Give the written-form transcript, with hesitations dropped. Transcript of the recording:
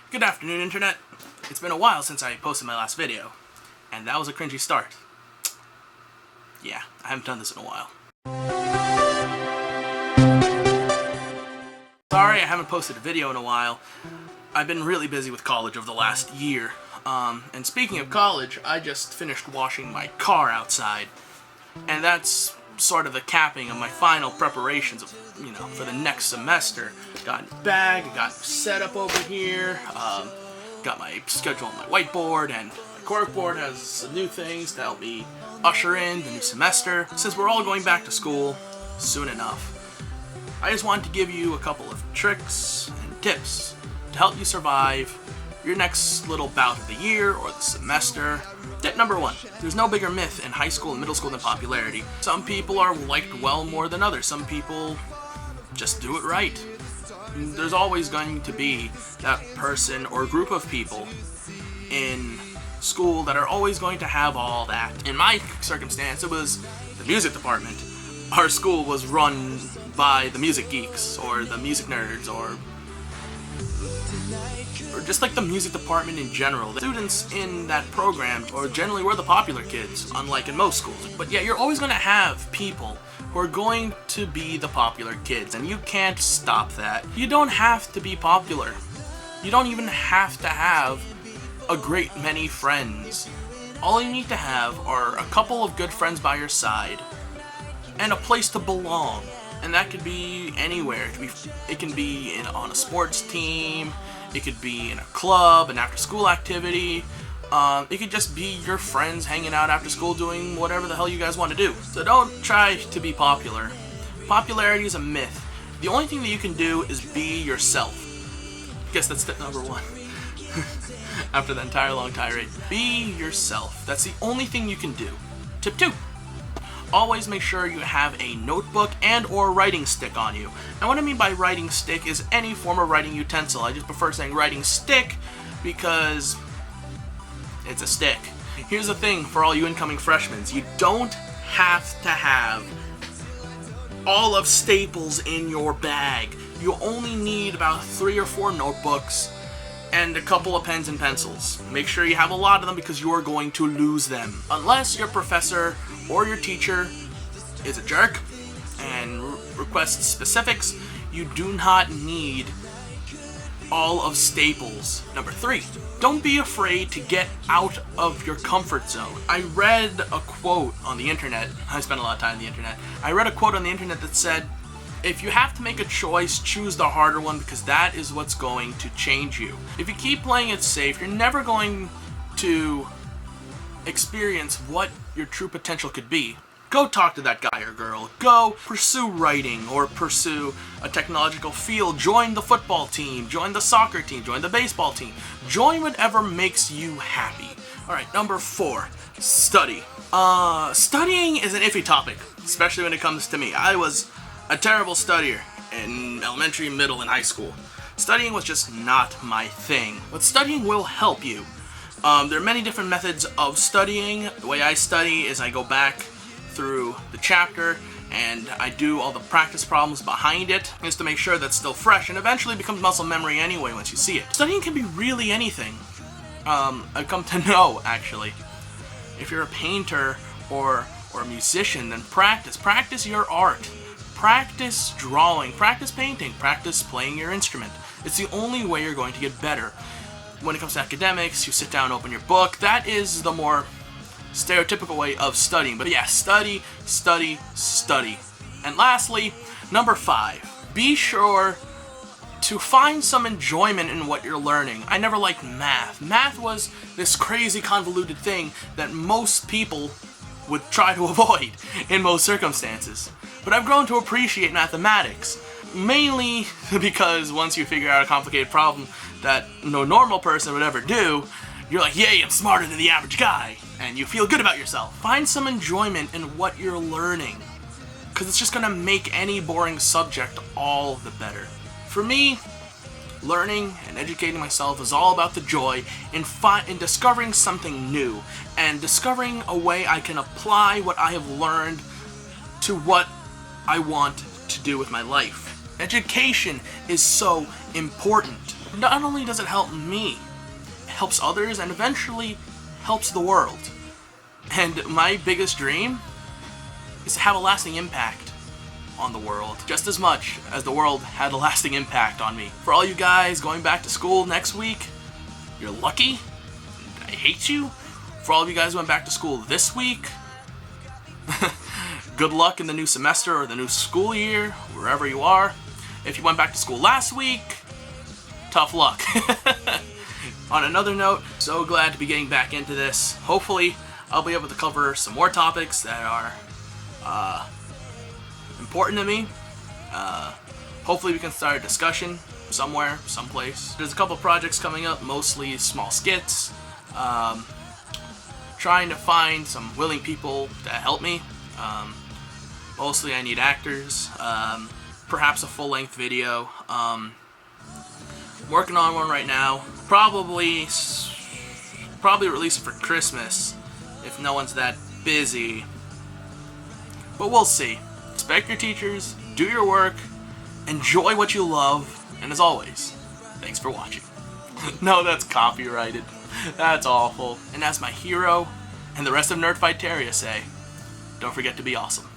Good afternoon, Internet. It's been a while since I posted my last video, and that was a cringy start. Yeah, I haven't done this in a while. Sorry I haven't posted a video in a while. I've been really busy with college over the last year. And speaking of college, I just finished washing my car outside. And that's sort of the capping of my final preparations of, for the next semester. Got a bag, got set up over here, got my schedule on my whiteboard, and my corkboard has some new things to help me usher in the new semester. Since we're all going back to school soon enough, I just wanted to give you a couple of tricks and tips to help you survive your next little bout of the year or the semester. Tip number 1, there's no bigger myth in high school and middle school than popularity. Some people are liked well more than others. Some people just do it right. There's always going to be that person or group of people in school that are always going to have all that. In my circumstance, it was the music department. Our school was run by the music geeks or the music nerds or just like the music department in general. The students in that program or generally were the popular kids, unlike in most schools. But yeah, you're always going to have people who are going to be the popular kids, and you can't stop that. You don't have to be popular. You don't even have to have a great many friends. All you need to have are a couple of good friends by your side and a place to belong. And that could be anywhere. It can be on a sports team. It could be in a club, an after-school activity. It could just be your friends hanging out after school doing whatever the hell you guys want to do. So don't try to be popular. Popularity is a myth. The only thing that you can do is be yourself. I guess that's tip number 1. After that entire long tirade. Be yourself. That's the only thing you can do. Tip 2. Always make sure you have a notebook and or writing stick on you. And what I mean by writing stick is any form of writing utensil. I just prefer saying writing stick because it's a stick. Here's the thing for all you incoming freshmen. You don't have to have all of Staples in your bag. You only need about 3 or 4 notebooks and a couple of pens and pencils. Make sure you have a lot of them because you are going to lose them. Unless your professor or your teacher is a jerk and requests specifics, you do not need all of Staples. Number 3, don't be afraid to get out of your comfort zone. I read a quote on the internet. I spend a lot of time on the internet. I read a quote on the internet that said, if you have to make a choice, choose the harder one because that is what's going to change you. If you keep playing it safe, you're never going to experience what your true potential could be. Go talk to that guy or girl. Go pursue writing or pursue a technological field. Join the football team. Join the soccer team. Join the baseball team. Join whatever makes you happy. Alright, number 4, study. Studying is an iffy topic, especially when it comes to me. I was a terrible studier in elementary, middle, and high school. Studying was just not my thing. But studying will help you. There are many different methods of studying. The way I study is I go back through the chapter and I do all the practice problems behind it just to make sure that's still fresh and eventually becomes muscle memory anyway once you see it. Studying can be really anything. I've come to know, actually. If you're a painter or a musician, then practice your art. Practice drawing, practice painting, practice playing your instrument. It's the only way you're going to get better. When it comes to academics, you sit down, open your book. That is the more stereotypical way of studying. But yeah, study, study, study. And lastly, number 5, be sure to find some enjoyment in what you're learning. I never liked math. Math was this crazy convoluted thing that most people would try to avoid in most circumstances. But I've grown to appreciate mathematics, mainly because once you figure out a complicated problem that no normal person would ever do, you're like, yay, I'm smarter than the average guy, and you feel good about yourself. Find some enjoyment in what you're learning, because it's just going to make any boring subject all the better. For me, learning and educating myself is all about the joy in discovering something new, and discovering a way I can apply what I have learned to what I want to do with my life. Education is so important. not only does it help me, it helps others and eventually helps the world. And my biggest dream is to have a lasting impact on the world, just as much as the world had a lasting impact on me. For all you guys going back to school next week, you're lucky. I hate you. For all of you guys who went back to school this week, good luck in the new semester or the new school year, wherever you are. If you went back to school last week, tough luck. On another note, so glad to be getting back into this. Hopefully, I'll be able to cover some more topics that are important to me. Hopefully we can start a discussion somewhere, someplace. There's a couple projects coming up, mostly small skits. Trying to find some willing people to help me. Mostly I need actors. Perhaps a full-length video. I'm working on one right now. Probably release it for Christmas if no one's that busy. But we'll see. Respect your teachers, do your work, enjoy what you love, and as always, thanks for watching. No, that's copyrighted. That's awful. And as my hero and the rest of Nerdfighteria say, don't forget to be awesome.